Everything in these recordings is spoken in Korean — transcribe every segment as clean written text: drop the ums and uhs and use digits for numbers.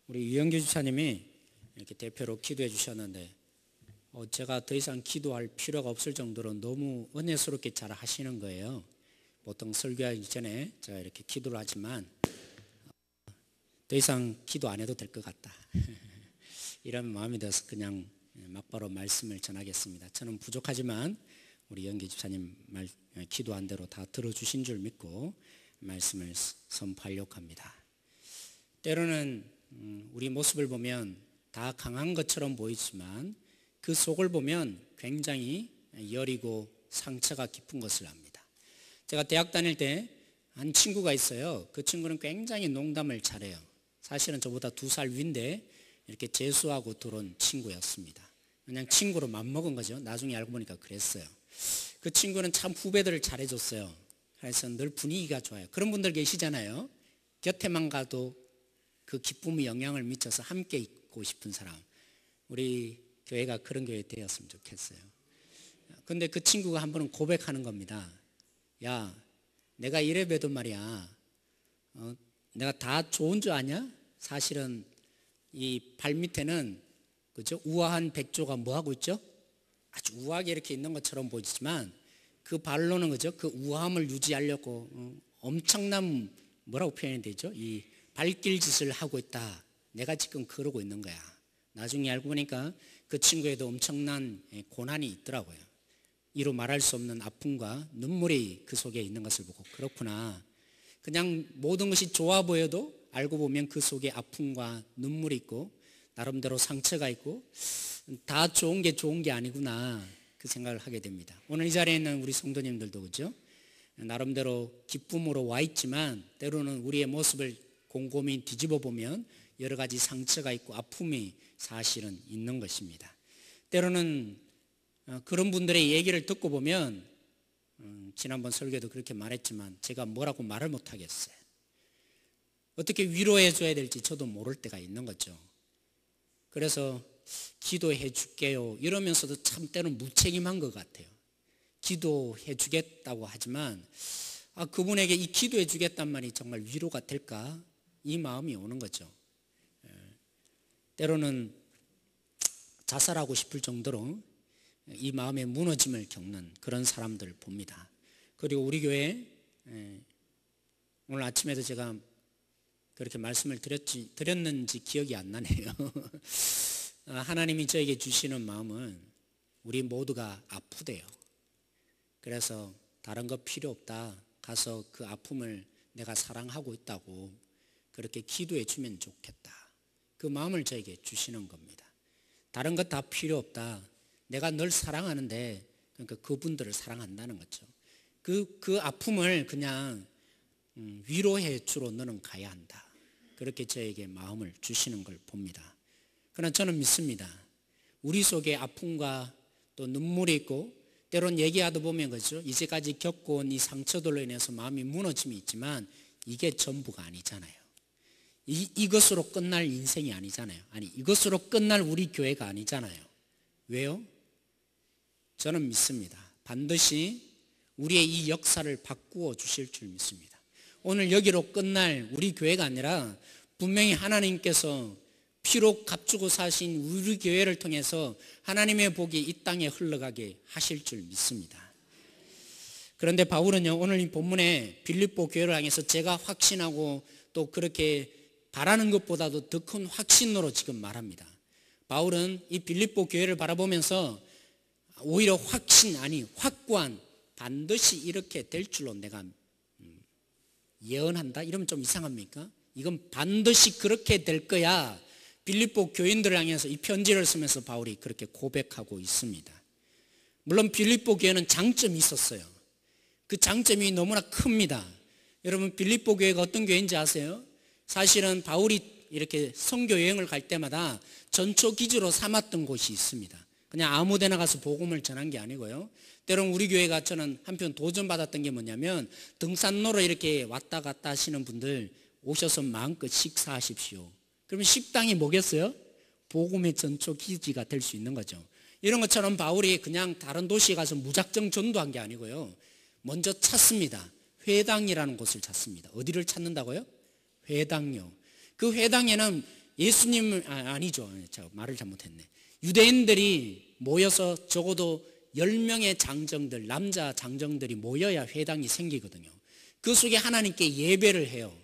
우리 유영규 집사님이 이렇게 대표로 기도해 주셨는데 제가 더 이상 기도할 필요가 없을 정도로 너무 은혜스럽게 잘 하시는 거예요. 보통 설교하기 전에 제가 이렇게 기도를 하지만 더 이상 기도 안 해도 될 것 같다 이런 마음이 들어서 그냥 막바로 말씀을 전하겠습니다. 저는 부족하지만 우리 영기 집사님 기도한 대로 다 들어주신 줄 믿고 말씀을 선포하려고 합니다. 때로는 우리 모습을 보면 다 강한 것처럼 보이지만 그 속을 보면 굉장히 여리고 상처가 깊은 것을 압니다. 제가 대학 다닐 때 한 친구가 있어요. 그 친구는 굉장히 농담을 잘해요. 사실은 저보다 2살 위인데 이렇게 재수하고 들어온 친구였습니다. 그냥 친구로 맘먹은 거죠. 나중에 알고 보니까 그랬어요. 그 친구는 참 후배들을 잘해줬어요. 그래서 늘 분위기가 좋아요. 그런 분들 계시잖아요. 곁에만 가도 그 기쁨이 영향을 미쳐서 함께 있고 싶은 사람. 우리 교회가 그런 교회 되었으면 좋겠어요. 근데 그 친구가 한 번은 고백하는 겁니다. 야, 내가 이래봬도 말이야, 내가 다 좋은 줄 아냐? 사실은 이 발 밑에는 그죠? 우아한 백조가 뭐 하고 있죠? 아주 우아하게 이렇게 있는 것처럼 보이지만 그 발로는 그죠? 그 우아함을 유지하려고 엄청난 뭐라고 표현이 되죠? 이 발길 짓을 하고 있다. 내가 지금 그러고 있는 거야. 나중에 알고 보니까 그 친구에도 엄청난 고난이 있더라고요. 이로 말할 수 없는 아픔과 눈물이 그 속에 있는 것을 보고 그렇구나. 그냥 모든 것이 좋아 보여도 알고 보면 그 속에 아픔과 눈물이 있고 나름대로 상처가 있고 다 좋은 게 아니구나 그 생각을 하게 됩니다. 오늘 이 자리에 있는 우리 성도님들도 그죠? 나름대로 기쁨으로 와 있지만 때로는 우리의 모습을 곰곰이 뒤집어 보면 여러 가지 상처가 있고 아픔이 사실은 있는 것입니다. 때로는 그런 분들의 얘기를 듣고 보면 지난번 설교도 그렇게 말했지만 제가 뭐라고 말을 못하겠어요. 어떻게 위로해 줘야 될지 저도 모를 때가 있는 거죠. 그래서 기도해 줄게요 이러면서도 참 때로는 무책임한 것 같아요. 기도해 주겠다고 하지만 그분에게 이 기도해 주겠단 말이 정말 위로가 될까? 이 마음이 오는 거죠. 때로는 자살하고 싶을 정도로 이 마음의 무너짐을 겪는 그런 사람들을 봅니다. 그리고 우리 교회 오늘 아침에도 제가 그렇게 말씀을 드렸는지 기억이 안 나네요. 하나님이 저에게 주시는 마음은 우리 모두가 아프대요. 그래서 다른 거 필요 없다. 가서 그 아픔을 내가 사랑하고 있다고 그렇게 기도해 주면 좋겠다. 그 마음을 저에게 주시는 겁니다. 다른 것 다 필요 없다. 내가 널 사랑하는데 그러니까 그분들을 사랑한다는 거죠. 그 아픔을 그냥 위로해 주러 너는 가야 한다. 그렇게 저에게 마음을 주시는 걸 봅니다. 그러나 저는 믿습니다. 우리 속에 아픔과 또 눈물이 있고 때론 얘기하다 보면 그죠? 이제까지 겪어온 이 상처들로 인해서 마음이 무너짐이 있지만 이게 전부가 아니잖아요. 이것으로 끝날 인생이 아니잖아요. 아니 이것으로 끝날 우리 교회가 아니잖아요. 왜요? 저는 믿습니다. 반드시 우리의 이 역사를 바꾸어 주실 줄 믿습니다. 오늘 여기로 끝날 우리 교회가 아니라 분명히 하나님께서 피로 값주고 사신 우리 교회를 통해서 하나님의 복이 이 땅에 흘러가게 하실 줄 믿습니다. 그런데 바울은요 오늘 이 본문에 빌립보 교회를 향해서 제가 확신하고 또 그렇게 바라는 것보다도 더 큰 확신으로 지금 말합니다. 바울은 이 빌립보 교회를 바라보면서 오히려 확고한 반드시 이렇게 될 줄로 내가 예언한다? 이러면 좀 이상합니까? 이건 반드시 그렇게 될 거야. 빌립보 교인들을 향해서 이 편지를 쓰면서 바울이 그렇게 고백하고 있습니다. 물론 빌립보 교회는 장점이 있었어요. 그 장점이 너무나 큽니다. 여러분 빌립보 교회가 어떤 교회인지 아세요? 사실은 바울이 이렇게 선교 여행을 갈 때마다 전초 기지로 삼았던 곳이 있습니다. 그냥 아무 데나 가서 복음을 전한 게 아니고요. 때론 우리 교회가 저는 한편 도전받았던 게 뭐냐면 등산로로 이렇게 왔다 갔다 하시는 분들 오셔서 마음껏 식사하십시오. 그러면 식당이 뭐겠어요? 복음의 전초 기지가 될 수 있는 거죠. 이런 것처럼 바울이 그냥 다른 도시에 가서 무작정 전도한 게 아니고요. 먼저 찾습니다. 회당이라는 곳을 찾습니다. 어디를 찾는다고요? 회당요. 그 회당에는 예수님 아니죠. 저 말을 잘못했네. 유대인들이 모여서 적어도 10명의 장정들, 남자 장정들이 모여야 회당이 생기거든요. 그 속에 하나님께 예배를 해요.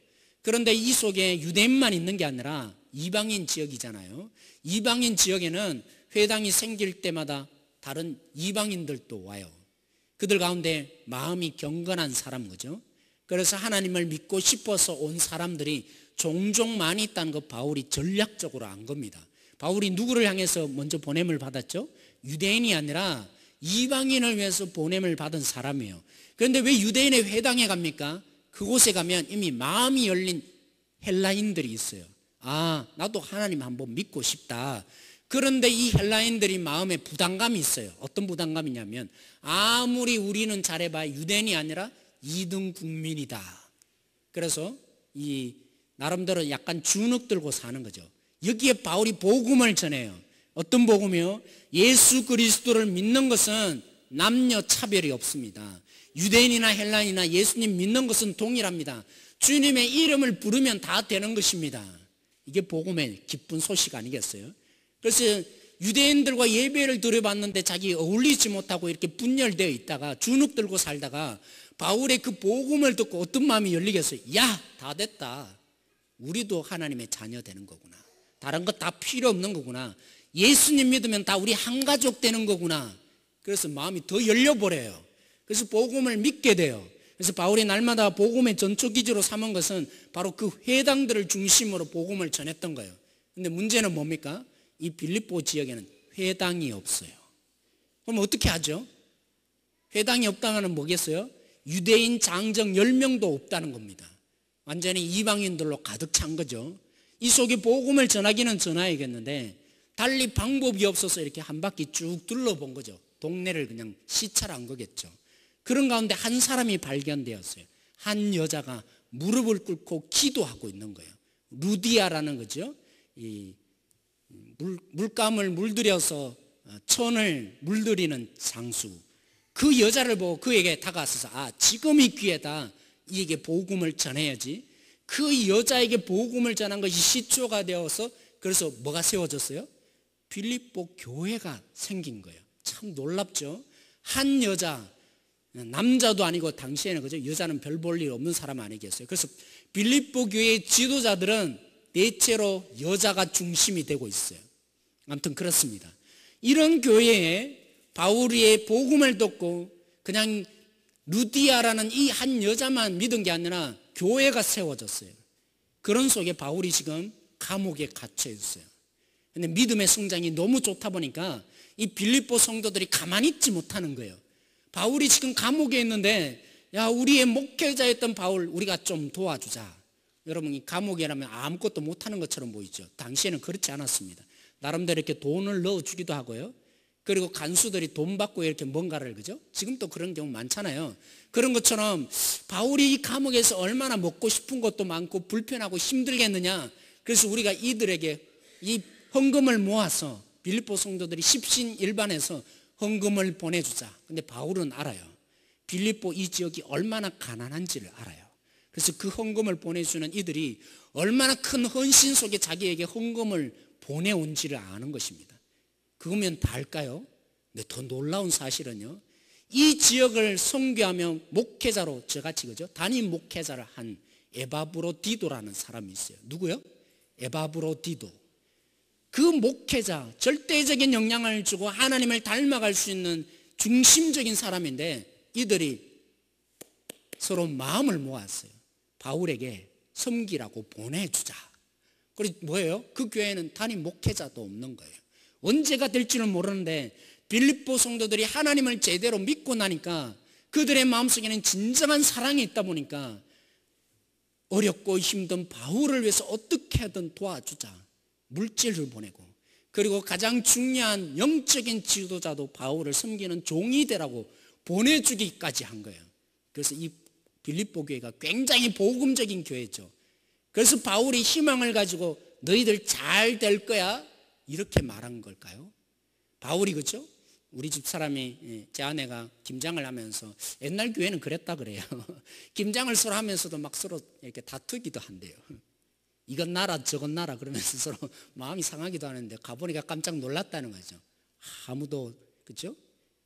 그런데 이 속에 유대인만 있는 게 아니라 이방인 지역이잖아요. 이방인 지역에는 회당이 생길 때마다 다른 이방인들도 와요. 그들 가운데 마음이 경건한 사람 거죠. 그래서 하나님을 믿고 싶어서 온 사람들이 종종 많이 있다는 거 바울이 전략적으로 안 겁니다. 바울이 누구를 향해서 먼저 보냄을 받았죠? 유대인이 아니라 이방인을 위해서 보냄을 받은 사람이에요. 그런데 왜 유대인의 회당에 갑니까? 그곳에 가면 이미 마음이 열린 헬라인들이 있어요. 아, 나도 하나님 한번 믿고 싶다. 그런데 이 헬라인들이 마음에 부담감이 있어요. 어떤 부담감이냐면 아무리 우리는 잘해봐야 유대인이 아니라 2등 국민이다. 그래서 이 나름대로 약간 주눅 들고 사는 거죠. 여기에 바울이 복음을 전해요. 어떤 복음이요? 예수 그리스도를 믿는 것은 남녀 차별이 없습니다. 유대인이나 헬라인이나 예수님 믿는 것은 동일합니다. 주님의 이름을 부르면 다 되는 것입니다. 이게 복음의 기쁜 소식 아니겠어요? 그래서 유대인들과 예배를 드려봤는데 자기 어울리지 못하고 이렇게 분열되어 있다가 주눅 들고 살다가 바울의 그 복음을 듣고 어떤 마음이 열리겠어요? 야, 다 됐다. 우리도 하나님의 자녀 되는 거구나. 다른 거 다 필요 없는 거구나. 예수님 믿으면 다 우리 한 가족 되는 거구나. 그래서 마음이 더 열려버려요. 그래서 복음을 믿게 돼요. 그래서 바울이 날마다 복음의 전초기지로 삼은 것은 바로 그 회당들을 중심으로 복음을 전했던 거예요. 근데 문제는 뭡니까? 이 빌립보 지역에는 회당이 없어요. 그럼 어떻게 하죠? 회당이 없다면 뭐겠어요? 유대인 장정 10명도 없다는 겁니다. 완전히 이방인들로 가득 찬 거죠. 이 속에 복음을 전하기는 전해야겠는데 달리 방법이 없어서 이렇게 한 바퀴 쭉 둘러본 거죠. 동네를 그냥 시찰한 거겠죠. 그런 가운데 한 사람이 발견되었어요. 한 여자가 무릎을 꿇고 기도하고 있는 거예요. 루디아라는 거죠. 이 물감을 물들여서 천을 물들이는 장수. 그 여자를 보고 그에게 다가서서 지금이 기회다. 이에게 복음을 전해야지. 그 여자에게 복음을 전한 것이 시초가 되어서 그래서 뭐가 세워졌어요? 빌립보 교회가 생긴 거예요. 참 놀랍죠. 한 여자, 남자도 아니고 당시에는 그죠? 여자는 별 볼 일 없는 사람 아니겠어요? 그래서 빌립보 교회의 지도자들은 대체로 여자가 중심이 되고 있어요. 아무튼 그렇습니다. 이런 교회에 바울의 복음을 듣고 그냥 루디아라는 이 한 여자만 믿은 게 아니라 교회가 세워졌어요. 그런 속에 바울이 지금 감옥에 갇혀 있어요. 근데 믿음의 성장이 너무 좋다 보니까 이 빌립보 성도들이 가만히 있지 못하는 거예요. 바울이 지금 감옥에 있는데 야, 우리의 목회자였던 바울 우리가 좀 도와주자. 여러분, 이 감옥이라면 아무것도 못하는 것처럼 보이죠. 당시에는 그렇지 않았습니다. 나름대로 이렇게 돈을 넣어주기도 하고요. 그리고 간수들이 돈 받고 이렇게 뭔가를, 그죠? 지금도 그런 경우 많잖아요. 그런 것처럼 바울이 이 감옥에서 얼마나 먹고 싶은 것도 많고 불편하고 힘들겠느냐. 그래서 우리가 이들에게 이 헌금을 모아서 빌립보 성도들이 십신일반해서 헌금을 보내주자. 근데 바울은 알아요. 빌립보 이 지역이 얼마나 가난한지를 알아요. 그래서 그 헌금을 보내주는 이들이 얼마나 큰 헌신 속에 자기에게 헌금을 보내온지를 아는 것입니다. 그거면 다 할까요? 근데 더 놀라운 사실은요, 이 지역을 선교하며 목회자로 저같이, 그죠? 단임 목회자를 한 에바브로디도라는 사람이 있어요. 누구요? 에바브로디도. 그 목회자, 절대적인 영향을 주고 하나님을 닮아갈 수 있는 중심적인 사람인데 이들이 서로 마음을 모았어요. 바울에게 섬기라고 보내주자. 그리고 뭐예요? 그 교회에는 단임 목회자도 없는 거예요. 언제가 될지는 모르는데 빌립보 성도들이 하나님을 제대로 믿고 나니까 그들의 마음속에는 진정한 사랑이 있다 보니까 어렵고 힘든 바울을 위해서 어떻게든 도와주자. 물질을 보내고, 그리고 가장 중요한 영적인 지도자도 바울을 섬기는 종이 되라고 보내주기까지 한 거예요. 그래서 이 빌립보 교회가 굉장히 복음적인 교회죠. 그래서 바울이 희망을 가지고 너희들 잘 될 거야 이렇게 말한 걸까요? 바울이, 그렇죠? 우리 집 사람이, 제 아내가 김장을 하면서, 옛날 교회는 그랬다 그래요. 김장을 서로 하면서도 막 서로 이렇게 다투기도 한대요. 이건 나라 저건 나라 그러면서 서로 마음이 상하기도 하는데 가보니까 깜짝 놀랐다는 거죠. 아무도 그죠?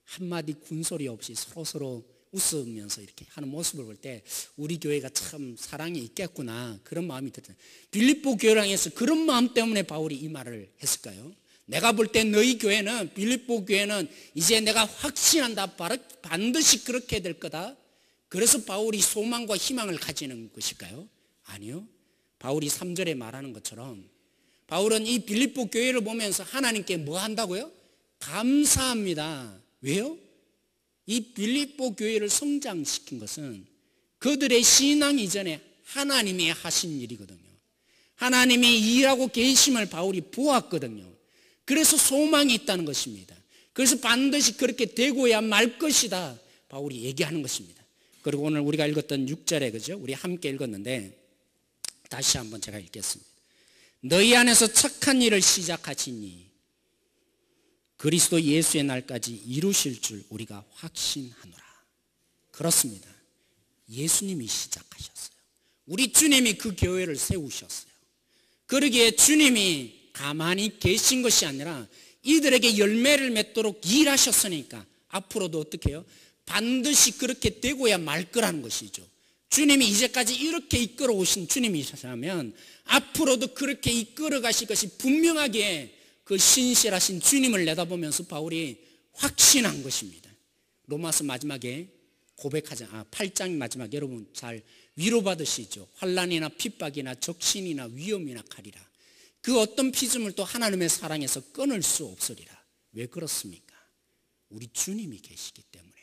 한마디 군소리 없이 서로 웃으면서 이렇게 하는 모습을 볼 때 우리 교회가 참 사랑이 있겠구나 그런 마음이 들어요. 빌립보 교회랑 해서 그런 마음 때문에 바울이 이 말을 했을까요? 내가 볼 때 너희 교회는 빌립보 교회는 이제 내가 확신한다 반드시 그렇게 될 거다. 그래서 바울이 소망과 희망을 가지는 것일까요? 아니요. 바울이 3절에 말하는 것처럼 바울은 이 빌립보 교회를 보면서 하나님께 뭐 한다고요? 감사합니다. 왜요? 이 빌립보 교회를 성장시킨 것은 그들의 신앙 이전에 하나님이 하신 일이거든요. 하나님이 일하고 계심을 바울이 보았거든요. 그래서 소망이 있다는 것입니다. 그래서 반드시 그렇게 되고야 말 것이다 바울이 얘기하는 것입니다. 그리고 오늘 우리가 읽었던 6절에 그죠? 우리 함께 읽었는데 다시 한번 제가 읽겠습니다. 너희 안에서 착한 일을 시작하시니 그리스도 예수의 날까지 이루실 줄 우리가 확신하노라. 그렇습니다. 예수님이 시작하셨어요. 우리 주님이 그 교회를 세우셨어요. 그러기에 주님이 가만히 계신 것이 아니라 이들에게 열매를 맺도록 일하셨으니까 앞으로도 어떻게 해요? 반드시 그렇게 되고야 말 거라는 것이죠. 주님이 이제까지 이렇게 이끌어 오신 주님이시라면 앞으로도 그렇게 이끌어 가실 것이 분명하게 그 신실하신 주님을 내다보면서 바울이 확신한 것입니다. 로마서 마지막에 8장 마지막에 여러분 잘 위로받으시죠. 환난이나 핍박이나 적신이나 위험이나 칼이라 그 어떤 피조물도 하나님의 사랑에서 끊을 수 없으리라. 왜 그렇습니까? 우리 주님이 계시기 때문에요.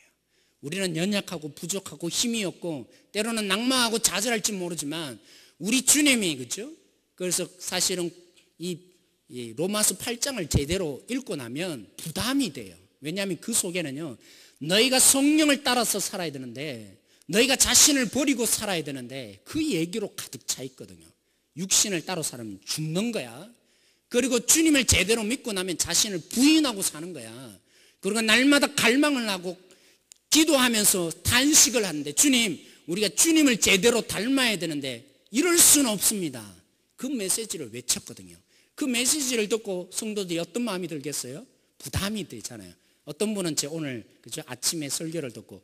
우리는 연약하고 부족하고 힘이 없고 때로는 낙망하고 좌절할지 모르지만 우리 주님이 그렇죠? 그래서 사실은 이 로마서 8장을 제대로 읽고 나면 부담이 돼요. 왜냐하면 그 속에는요 너희가 성령을 따라서 살아야 되는데 너희가 자신을 버리고 살아야 되는데 그 얘기로 가득 차 있거든요. 육신을 따로 살면 죽는 거야. 그리고 주님을 제대로 믿고 나면 자신을 부인하고 사는 거야. 그리고 날마다 갈망을 하고 기도하면서 단식을 하는데 주님 우리가 주님을 제대로 닮아야 되는데 이럴 수는 없습니다. 그 메시지를 외쳤거든요. 그 메시지를 듣고 성도들이 어떤 마음이 들겠어요? 부담이 되잖아요. 어떤 분은 제 오늘 그죠? 아침에 설교를 듣고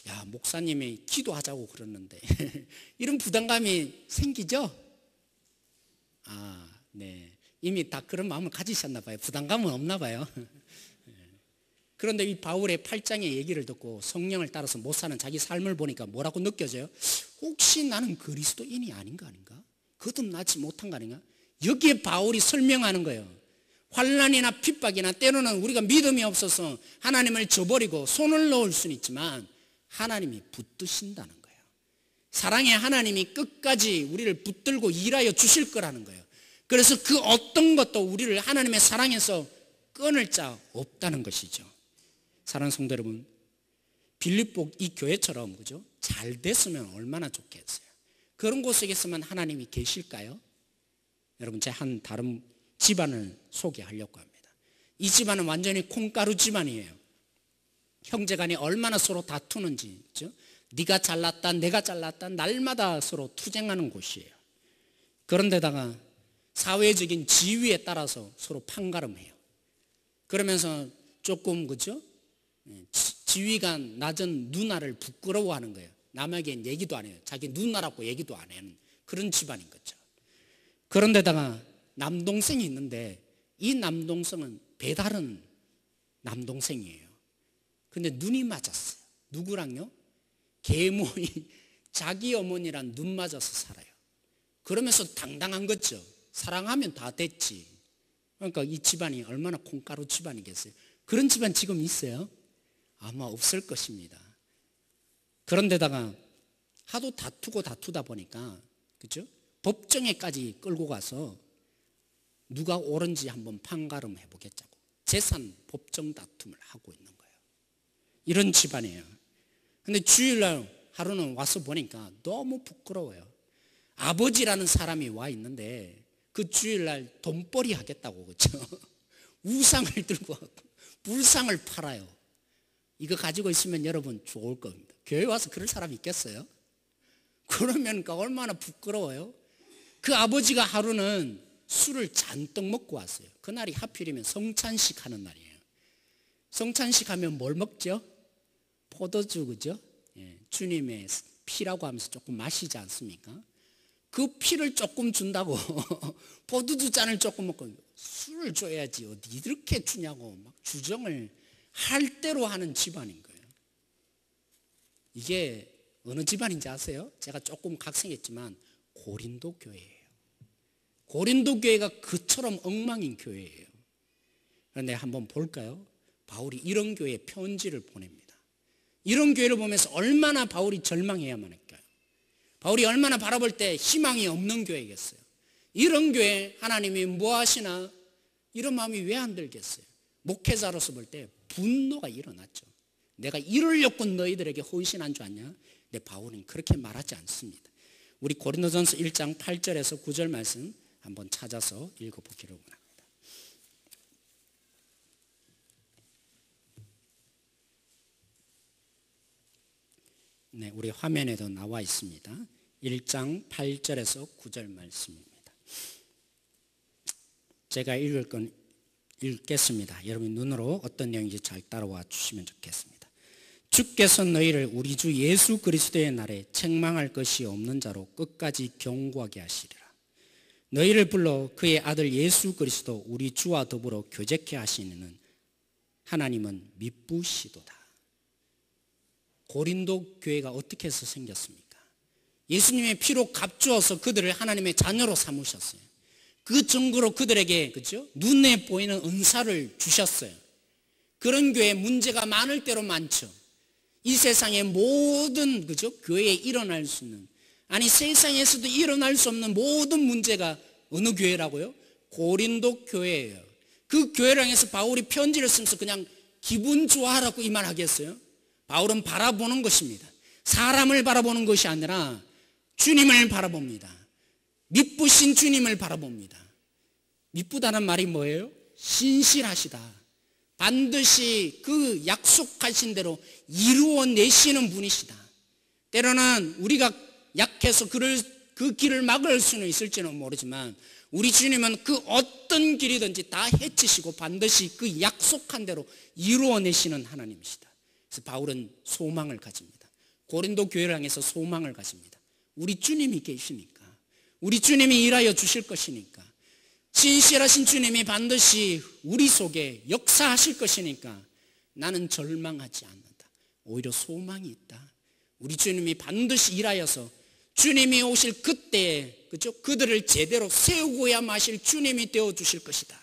야 목사님이 기도하자고 그러는데 이런 부담감이 생기죠? 네. 이미 다 그런 마음을 가지셨나 봐요. 부담감은 없나 봐요. 그런데 이 바울의 8장의 얘기를 듣고 성령을 따라서 못 사는 자기 삶을 보니까 뭐라고 느껴져요? 혹시 나는 그리스도인이 아닌가? 거듭나지 못한 거 아닌가? 여기에 바울이 설명하는 거예요. 환난이나 핍박이나 때로는 우리가 믿음이 없어서 하나님을 저버리고 손을 놓을 수는 있지만 하나님이 붙드신다는 거예요. 사랑의 하나님이 끝까지 우리를 붙들고 일하여 주실 거라는 거예요. 그래서 그 어떤 것도 우리를 하나님의 사랑에서 끊을 자 없다는 것이죠. 사랑하는 성도 여러분, 빌립보 이 교회처럼 그죠? 잘 됐으면 얼마나 좋겠어요. 그런 곳에서만 하나님이 계실까요? 여러분 제 한 다른 집안을 소개하려고 합니다. 이 집안은 완전히 콩가루 집안이에요. 형제간에 얼마나 서로 다투는지 그죠? 네가 잘났다 내가 잘났다 날마다 서로 투쟁하는 곳이에요. 그런데다가 사회적인 지위에 따라서 서로 판가름해요. 그러면서 조금 그죠? 지위가 낮은 누나를 부끄러워하는 거예요. 남에게 얘기도 안 해요. 자기 누나라고 얘기도 안 하는 그런 집안인 거죠. 그런데다가 남동생이 있는데 이 남동생은 배다른 남동생이에요. 근데 눈이 맞았어요. 누구랑요? 계모인 자기 어머니랑 눈 맞아서 살아요. 그러면서 당당한 거죠. 사랑하면 다 됐지. 그러니까 이 집안이 얼마나 콩가루 집안이겠어요. 그런 집안 지금 있어요? 아마 없을 것입니다. 그런데다가 하도 다투다 보니까 그죠? 법정에까지 끌고 가서 누가 옳은지 한번 판가름 해보겠자고 재산 법정 다툼을 하고 있는 거예요. 이런 집안이에요. 근데 주일날 하루는 와서 보니까 너무 부끄러워요. 아버지라는 사람이 와 있는데 그 주일날 돈벌이 하겠다고 그렇죠? 우상을 들고 와서 불상을 팔아요. 이거 가지고 있으면 여러분 좋을 겁니다. 교회 와서 그럴 사람 있겠어요? 그러면 얼마나 부끄러워요? 그 아버지가 하루는 술을 잔뜩 먹고 왔어요. 그날이 하필이면 성찬식 하는 날이에요. 성찬식 하면 뭘 먹죠? 포도주, 그죠? 예, 주님의 피라고 하면서 조금 마시지 않습니까? 그 피를 조금 준다고 포도주 잔을 조금 먹고 술을 줘야지 어디 이렇게 주냐고 막 주정을 할 대로 하는 집안인 거예요. 이게 어느 집안인지 아세요? 제가 조금 각색했지만 고린도 교회예요. 고린도 교회가 그처럼 엉망인 교회예요. 그런데 한번 볼까요? 바울이 이런 교회에 편지를 보냅니다. 이런 교회를 보면서 얼마나 바울이 절망해야만 할까요? 바울이 얼마나 바라볼 때 희망이 없는 교회겠어요. 이런 교회 하나님이 뭐 하시나 이런 마음이 왜 안 들겠어요? 목회자로서 볼 때 분노가 일어났죠. 내가 이러려고 너희들에게 헌신한 줄 아냐? 근데 바울은 그렇게 말하지 않습니다. 우리 고린도전서 1장 8절에서 9절 말씀 한번 찾아서 읽어보기를 원합니다. 네, 우리 화면에도 나와 있습니다. 1장 8절에서 9절 말씀입니다. 제가 읽겠습니다. 여러분 눈으로 어떤 내용인지 잘 따라와 주시면 좋겠습니다. 주께서 너희를 우리 주 예수 그리스도의 날에 책망할 것이 없는 자로 끝까지 경고하게 하시리라. 너희를 불러 그의 아들 예수 그리스도 우리 주와 더불어 교제케 하시는 하나님은 미쁘시도다. 고린도 교회가 어떻게 해서 생겼습니까? 예수님의 피로 값주어서 그들을 하나님의 자녀로 삼으셨어요. 그 증거로 그들에게 그죠? 눈에 보이는 은사를 주셨어요. 그런 교회 문제가 많을 대로 많죠. 이 세상의 모든 그죠? 교회에 일어날 수 있는 아니 세상에서도 일어날 수 없는 모든 문제가 어느 교회라고요? 고린도 교회예요. 그 교회를 향해서 바울이 편지를 쓰면서 그냥 기분 좋아하라고 이 말 하겠어요? 바울은 바라보는 것입니다. 사람을 바라보는 것이 아니라 주님을 바라봅니다. 미쁘신 주님을 바라봅니다. 미쁘다는 말이 뭐예요? 신실하시다. 반드시 그 약속하신 대로 이루어내시는 분이시다. 때로는 우리가 약해서 그 길을 막을 수는 있을지는 모르지만 우리 주님은 그 어떤 길이든지 다 해치시고 반드시 그 약속한 대로 이루어내시는 하나님이시다. 그래서 바울은 소망을 가집니다. 고린도 교회를 향해서 소망을 가집니다. 우리 주님이 계시니까, 우리 주님이 일하여 주실 것이니까, 신실하신 주님이 반드시 우리 속에 역사하실 것이니까 나는 절망하지 않는다. 오히려 소망이 있다. 우리 주님이 반드시 일하여서 주님이 오실 그때에 그죠? 그들을 제대로 세우고야 마실 주님이 되어 주실 것이다.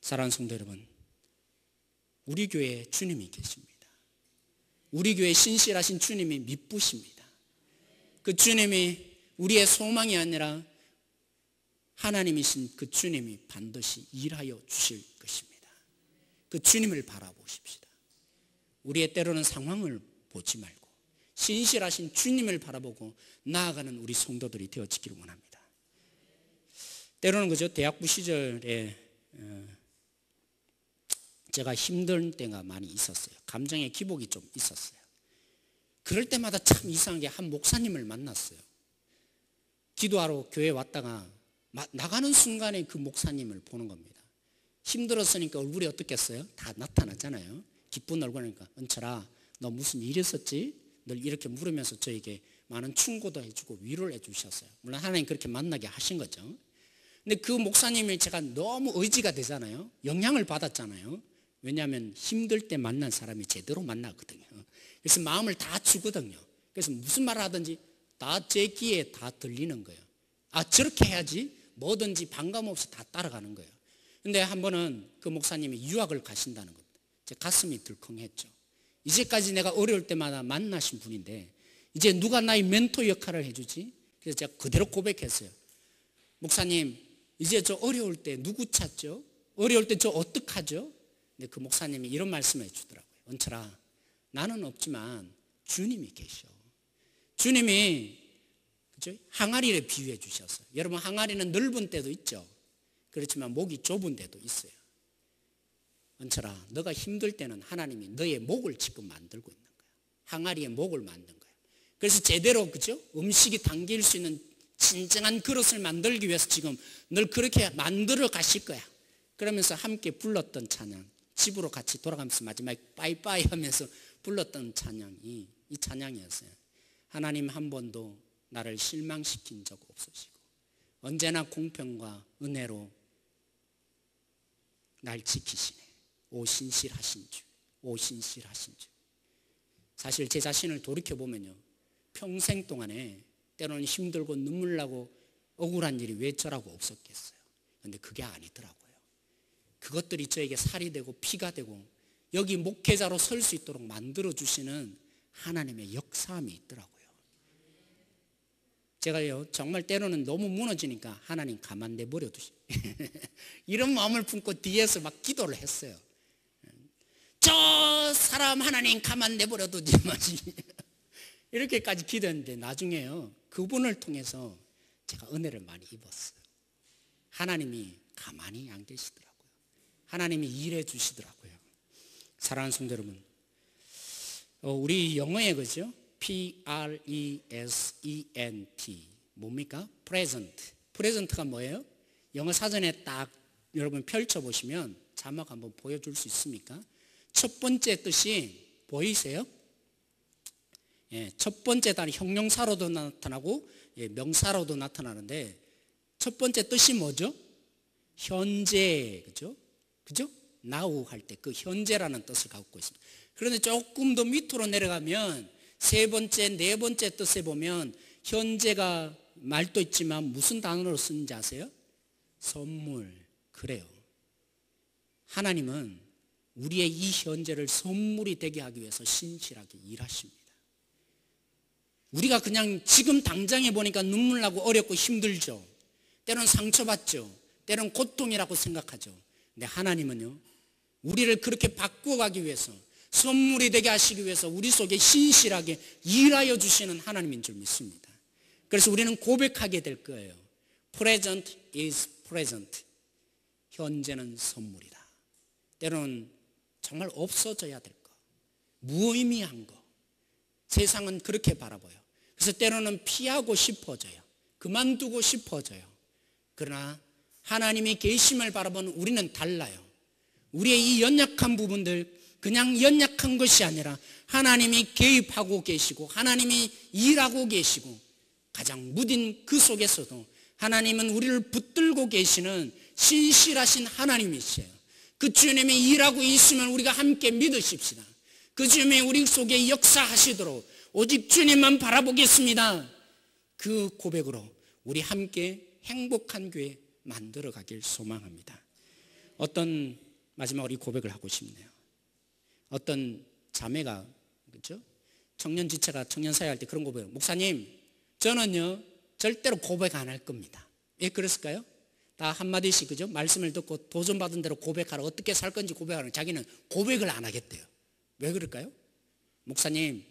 사랑하는 성도 여러분, 우리 교회에 주님이 계십니다. 우리 교회에 신실하신 주님이 미쁘십니다. 그 주님이 우리의 소망이 아니라 하나님이신 그 주님이 반드시 일하여 주실 것입니다. 그 주님을 바라보십시다. 우리의 때로는 상황을 보지 말고 신실하신 주님을 바라보고 나아가는 우리 성도들이 되어지기를 원합니다. 때로는 그저 대학부 시절에 제가 힘든 때가 많이 있었어요. 감정의 기복이 좀 있었어요. 그럴 때마다 참 이상하게 한 목사님을 만났어요. 기도하러 교회 왔다가 나가는 순간에 그 목사님을 보는 겁니다. 힘들었으니까 얼굴이 어떻겠어요? 다 나타났잖아요. 기쁜 얼굴이니까 은철아 너 무슨 일 있었지? 늘 이렇게 물으면서 저에게 많은 충고도 해주고 위로를 해주셨어요. 물론 하나님 그렇게 만나게 하신 거죠. 근데 그 목사님이 제가 너무 의지가 되잖아요. 영향을 받았잖아요. 왜냐하면 힘들 때 만난 사람이 제대로 만나거든요. 그래서 마음을 다 주거든요. 그래서 무슨 말을 하든지 다 제 귀에 다 들리는 거예요. 아 저렇게 해야지 뭐든지 반감없이 다 따라가는 거예요. 근데 한 번은 그 목사님이 유학을 가신다는 겁니다. 제 가슴이 들컹했죠. 이제까지 내가 어려울 때마다 만나신 분인데 이제 누가 나의 멘토 역할을 해주지? 그래서 제가 그대로 고백했어요. 목사님 이제 저 어려울 때 누구 찾죠? 어려울 때 저 어떡하죠? 근데 그 목사님이 이런 말씀을 해주더라고요. 은철아 나는 없지만 주님이 계셔. 주님이 그죠? 항아리를 비유해 주셨어요. 여러분 항아리는 넓은 때도 있죠. 그렇지만 목이 좁은 데도 있어요. 은철아 너가 힘들 때는 하나님이 너의 목을 지금 만들고 있는 거야. 항아리의 목을 만든 거야. 그래서 제대로 그죠? 음식이 당길 수 있는 진정한 그릇을 만들기 위해서 지금 늘 그렇게 만들어 가실 거야. 그러면서 함께 불렀던 찬양, 집으로 같이 돌아가면서 마지막에 빠이빠이 하면서 불렀던 찬양이 이 찬양이었어요. 하나님 한 번도 나를 실망시킨 적 없으시고 언제나 공평과 은혜로 날 지키시네. 오 신실하신 주, 오 신실하신 주. 사실 제 자신을 돌이켜보면요, 평생 동안에 때로는 힘들고 눈물 나고 억울한 일이 왜 저라고 없었겠어요. 그런데 그게 아니더라고요. 그것들이 저에게 살이 되고 피가 되고 여기 목회자로 설 수 있도록 만들어주시는 하나님의 역사함이 있더라고요. 제가요, 정말 때로는 너무 무너지니까 하나님 가만 내버려 두시 이런 마음을 품고 뒤에서 막 기도를 했어요. 저 사람 하나님 가만 내버려 두지 마시 이렇게까지 기도했는데 나중에요, 그분을 통해서 제가 은혜를 많이 입었어요. 하나님이 가만히 안 계시더라고요. 하나님이 일해 주시더라고요. 사랑하는 성도 여러분, 우리 영어에 그죠? P-R-E-S-E-N-T 뭡니까? present. present가 뭐예요? 영어 사전에 딱 여러분 펼쳐보시면 자막 한번 보여줄 수 있습니까? 첫 번째 뜻이 보이세요? 예, 첫 번째 단위 형용사로도 나타나고 명사로도 나타나는데 첫 번째 뜻이 뭐죠? 현재, 그죠? now 할 때 그 현재라는 뜻을 갖고 있습니다. 그런데 조금 더 밑으로 내려가면 세 번째, 네 번째 뜻에 보면 현재가 말도 있지만 무슨 단어로 쓰는지 아세요? 선물. 그래요. 하나님은 우리의 이 현재를 선물이 되게 하기 위해서 신실하게 일하십니다. 우리가 그냥 지금 당장에 보니까 눈물 나고 어렵고 힘들죠. 때로는 상처받죠. 때로는 고통이라고 생각하죠. 근데 하나님은요, 우리를 그렇게 바꾸어가기 위해서 선물이 되게 하시기 위해서 우리 속에 신실하게 일하여 주시는 하나님인 줄 믿습니다. 그래서 우리는 고백하게 될 거예요. Present is present. 현재는 선물이다. 때로는 정말 없어져야 될 거, 무의미한 거, 세상은 그렇게 바라봐요. 그래서 때로는 피하고 싶어져요. 그만두고 싶어져요. 그러나 하나님이 계심을 바라보는 우리는 달라요. 우리의 이 연약한 부분들, 그냥 연약한 것이 아니라 하나님이 개입하고 계시고 하나님이 일하고 계시고 가장 무딘 그 속에서도 하나님은 우리를 붙들고 계시는 신실하신 하나님이세요. 그 주님이 일하고 있으면 우리가 함께 믿으십시다. 그 주님이 우리 속에 역사하시도록 오직 주님만 바라보겠습니다. 그 고백으로 우리 함께 행복한 교회 만들어 가길 소망합니다. 어떤 마지막으로 이 고백을 하고 싶네요. 어떤 자매가, 그렇죠? 청년 지체가 청년 사회 할 때 그런 고백을, 목사님 저는요 절대로 고백 안 할 겁니다. 왜 그랬을까요? 다 한마디씩, 그죠? 말씀을 듣고 도전받은 대로 고백하라, 어떻게 살 건지 고백하라. 자기는 고백을 안 하겠대요. 왜 그럴까요? 목사님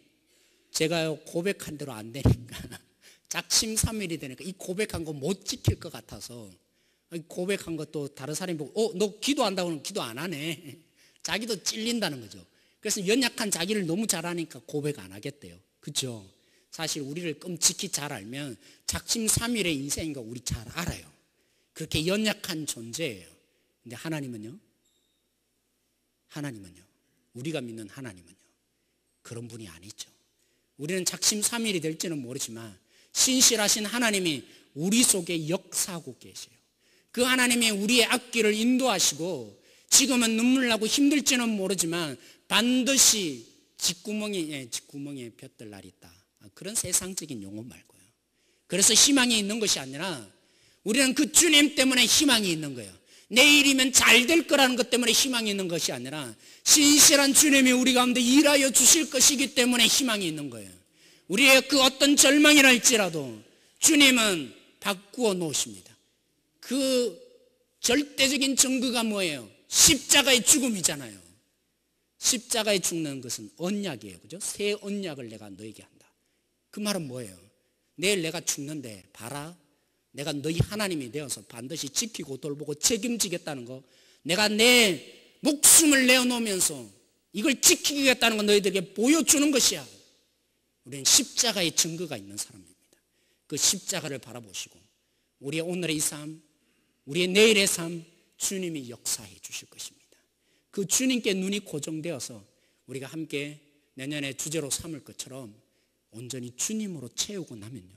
제가요 고백한 대로 안 되니까 작심삼일이 되니까 이 고백한 거 못 지킬 것 같아서, 고백한 것도 다른 사람이 보고 너 기도한다고 하면 기도 안 하네. 자기도 찔린다는 거죠. 그래서 연약한 자기를 너무 잘 아니까 고백 안 하겠대요. 그렇죠? 사실 우리를 끔찍히 잘 알면 작심삼일의 인생인 거 우리 잘 알아요. 그렇게 연약한 존재예요. 근데 하나님은요, 우리가 믿는 하나님은요 그런 분이 아니죠. 우리는 작심삼일이 될지는 모르지만 신실하신 하나님이 우리 속에 역사하고 계세요. 그 하나님이 우리의 앞길을 인도하시고 지금은 눈물 나고 힘들지는 모르지만 반드시 뒷구멍에 볕들 날이 있다. 그런 세상적인 용어 말고요. 그래서 희망이 있는 것이 아니라 우리는 그 주님 때문에 희망이 있는 거예요. 내일이면 잘 될 거라는 것 때문에 희망이 있는 것이 아니라 신실한 주님이 우리 가운데 일하여 주실 것이기 때문에 희망이 있는 거예요. 우리의 그 어떤 절망이라 할지라도 주님은 바꾸어 놓으십니다. 그 절대적인 증거가 뭐예요? 십자가의 죽음이잖아요. 십자가에 죽는 것은 언약이에요. 그죠? 새 언약을 내가 너에게 한다. 그 말은 뭐예요? 내일 내가 죽는데 봐라, 내가 너희 하나님이 되어서 반드시 지키고 돌보고 책임지겠다는 거, 내가 내 목숨을 내어놓으면서 이걸 지키겠다는 거 너희들에게 보여주는 것이야. 우리는 십자가의 증거가 있는 사람입니다. 그 십자가를 바라보시고 우리의 오늘의 이 삶, 우리의 내일의 삶 주님이 역사해 주실 것입니다. 그 주님께 눈이 고정되어서 우리가 함께 내년에 주제로 삼을 것처럼 온전히 주님으로 채우고 나면요,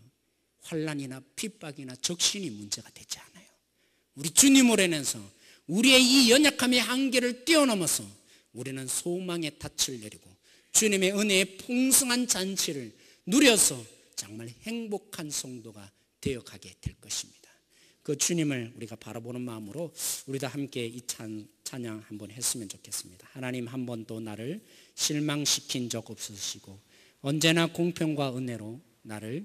환난이나 핍박이나 적신이 문제가 되지 않아요. 우리 주님으로 인해서 우리의 이 연약함의 한계를 뛰어넘어서 우리는 소망의 닻을 내리고 주님의 은혜의 풍성한 잔치를 누려서 정말 행복한 성도가 되어가게 될 것입니다. 그 주님을 우리가 바라보는 마음으로 우리도 함께 이 찬양 한번 했으면 좋겠습니다. 하나님, 한 번도 나를 실망시킨 적 없으시고 언제나 공평과 은혜로 나를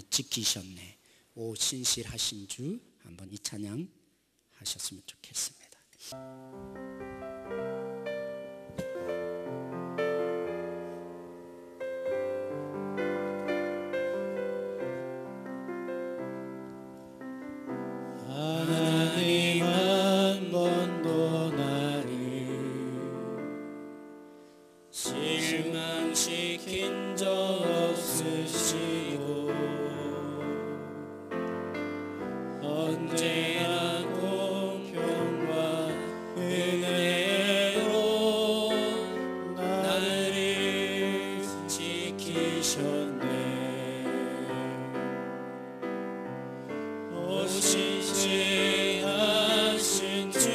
지키셨네. 오 신실하신 주, 한번 이 찬양 하셨으면 좋겠습니다. 하나님, 한 번도 나를 실망시킨 적 없으시고 언제나 공평과 은혜로 나를 지키셨네. 오 신실하신 주,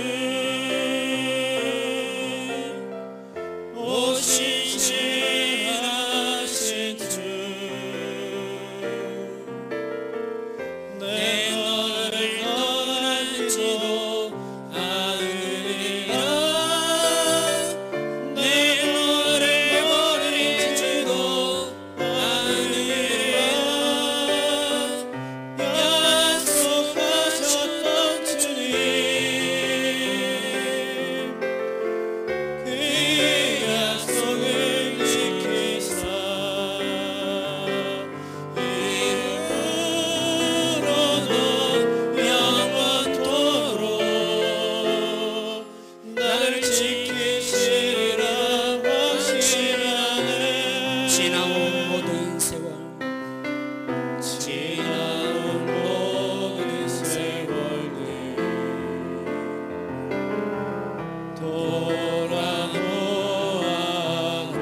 오 신실하신 주, 내 너를 떠날지도 않으리라. 내 너를 버릴지도 않으리라. 약속하셨던 주님, 그 약속을 지키사 이후로도 영원토록 나를 지키시리라 확신하네. 지나온 모든 세월 지나온 모든 세월들 돌아보아도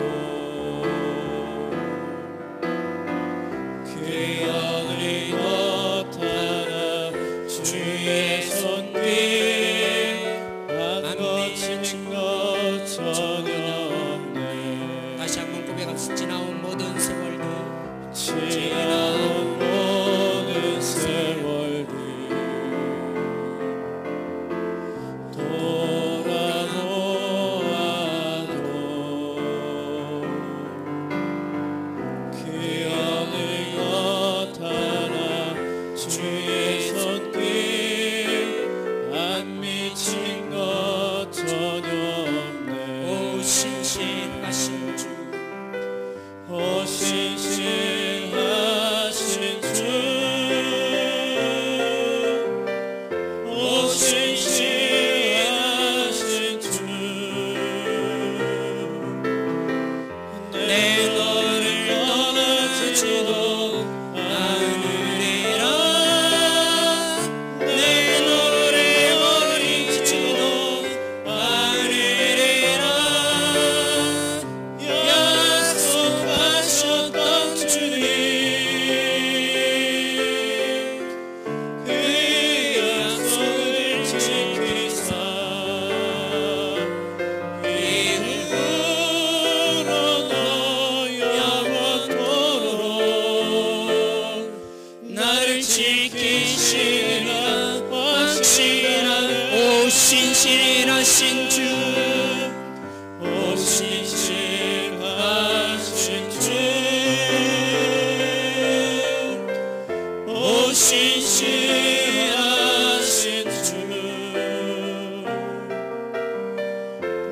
그 하늘이 나타나 주의 손길 안 거친 것 전혀 없네. 다시 한번 고백합시다. 지나온 모든 세월들 지나온 모든 세월들 돌아보아도 그 하늘 나타나 주의 손길 안 미친 것 전혀 없네. 오 신실하신 주, 오 신실하신 주, 오 신실하신 주, 내 너를 떠나지도 않으리라. 내 너를 버리지도 않으리라. 약속하셨던 주님, 그 약속을 지키사 이후로도 영원토록 나를 지키시리라 확신하네. 오 신실하신 주, 오 신실하신 주, 오 신실하신 주,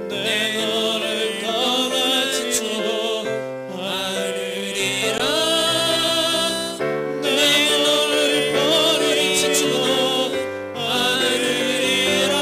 내 너를 떠나지도 않으리라. 내 너를 버리지도 않으리라.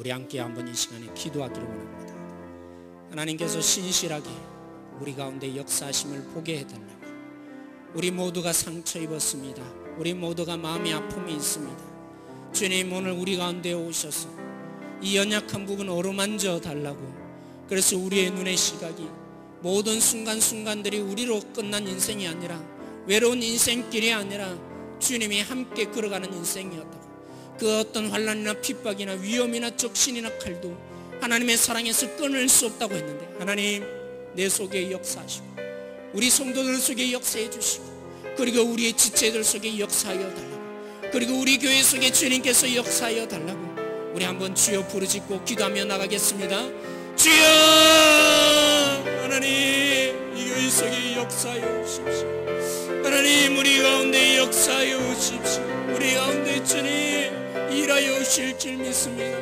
우리 함께 한번 이 시간에 기도하기를 원합니다. 하나님께서 신실하게 우리 가운데 역사하심을 보게 해달라고. 우리 모두가 상처 입었습니다. 우리 모두가 마음의 아픔이 있습니다. 주님, 오늘 우리 가운데 오셔서 이 연약한 부분 어루만져 달라고. 그래서 우리의 눈의 시각이 모든 순간순간들이 우리로 끝난 인생이 아니라, 외로운 인생길이 아니라 주님이 함께 걸어가는 인생이었다고. 그 어떤 환난이나 핍박이나 위험이나 적신이나 칼도 하나님의 사랑에서 끊을 수 없다고 했는데, 하나님 내 속에 역사하시고 우리 성도들 속에 역사해 주시고, 그리고 우리의 지체들 속에 역사하여 달라고, 그리고 우리 교회 속에 주님께서 역사하여 달라고. 우리 한번 주여 부르짖고 기도하며 나가겠습니다. 주여, 하나님 이 교회 속에 역사하여 주십시오. 하나님 우리 가운데 역사하여 주십시오. 우리 가운데 주님 일하여 오실 줄 믿습니다.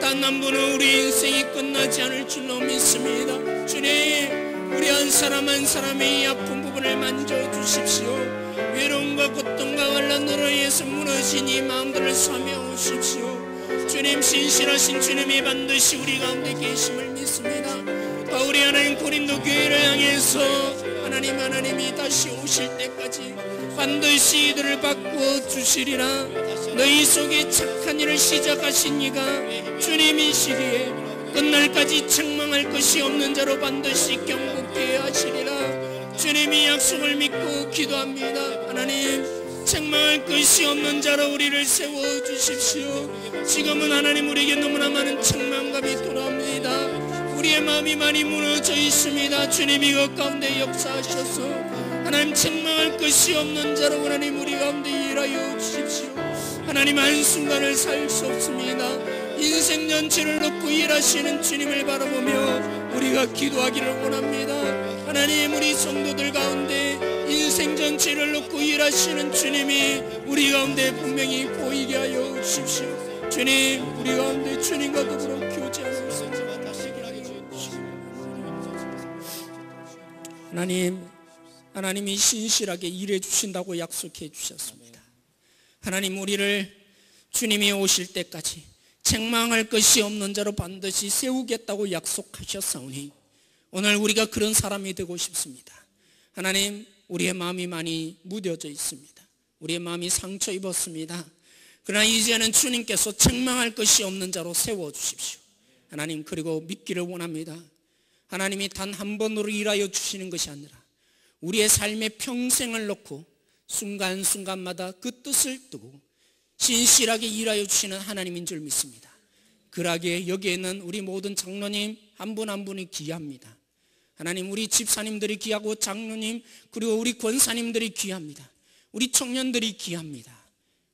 단 한 분은 우리 인생이 끝나지 않을 줄로 믿습니다. 주님, 우리 한 사람 한 사람의 이 아픈 부분을 만져주십시오. 외로움과 고통과 환난으로 인해서 무너진 이 마음들을 사며 오십시오. 주님, 신실하신 주님이 반드시 우리 가운데 계심을 믿습니다. 바울이 하나님 고린도 교회를 향해서 하나님이 다시 오실 때까지 반드시 이들을 바꾸어 주시리라. 너희 속에 착한 일을 시작하신 이가 주님이시기에 끝날까지 책망할 것이 없는 자로 반드시 경고케 하시리라. 주님이 약속을 믿고 기도합니다. 하나님, 책망할 것이 없는 자로 우리를 세워주십시오. 지금은 하나님 우리에게 너무나 많은 책망감이 돌아옵니다. 우리의 마음이 많이 무너져 있습니다. 주님 이것 가운데 역사하셔서 하나님 책망할 것이 없는 자로 하나님 우리 가운데 일하여 주십시오. 하나님 한순간을 살 수 없습니다. 인생 전체를 놓고 일하시는 주님을 바라보며 우리가 기도하기를 원합니다. 하나님 우리 성도들 가운데 인생 전체를 놓고 일하시는 주님이 우리 가운데 분명히 보이게 하여 주십시오. 주님, 우리 가운데 주님과 더불어 교제하는 하나님이 신실하게 일해 주신다고 약속해 주셨습니다. 하나님 우리를 주님이 오실 때까지 책망할 것이 없는 자로 반드시 세우겠다고 약속하셨사오니 오늘 우리가 그런 사람이 되고 싶습니다. 하나님, 우리의 마음이 많이 무뎌져 있습니다. 우리의 마음이 상처 입었습니다. 그러나 이제는 주님께서 책망할 것이 없는 자로 세워주십시오. 하나님, 그리고 믿기를 원합니다. 하나님이 단 한 번으로 일하여 주시는 것이 아니라 우리의 삶의 평생을 놓고 순간순간마다 그 뜻을 두고 신실하게 일하여 주시는 하나님인 줄 믿습니다. 그러기에 여기에는 우리 모든 장로님 한 분 한 분이 귀합니다. 하나님, 우리 집사님들이 귀하고 장로님 그리고 우리 권사님들이 귀합니다. 우리 청년들이 귀합니다.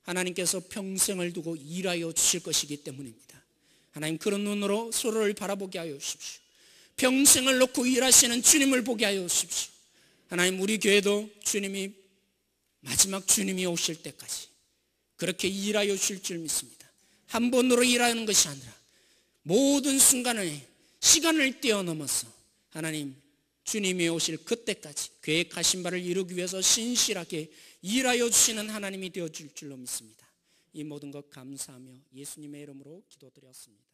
하나님께서 평생을 두고 일하여 주실 것이기 때문입니다. 하나님, 그런 눈으로 서로를 바라보게 하여 주십시오. 평생을 놓고 일하시는 주님을 보게 하여 주십시오. 하나님, 우리 교회도 주님이 마지막 주님이 오실 때까지 그렇게 일하여 주실 줄 믿습니다. 한 번으로 일하는 것이 아니라 모든 순간에 시간을 뛰어넘어서 하나님 주님이 오실 그때까지 계획하신 바를 이루기 위해서 신실하게 일하여 주시는 하나님이 되어줄 줄로 믿습니다. 이 모든 것 감사하며 예수님의 이름으로 기도드렸습니다.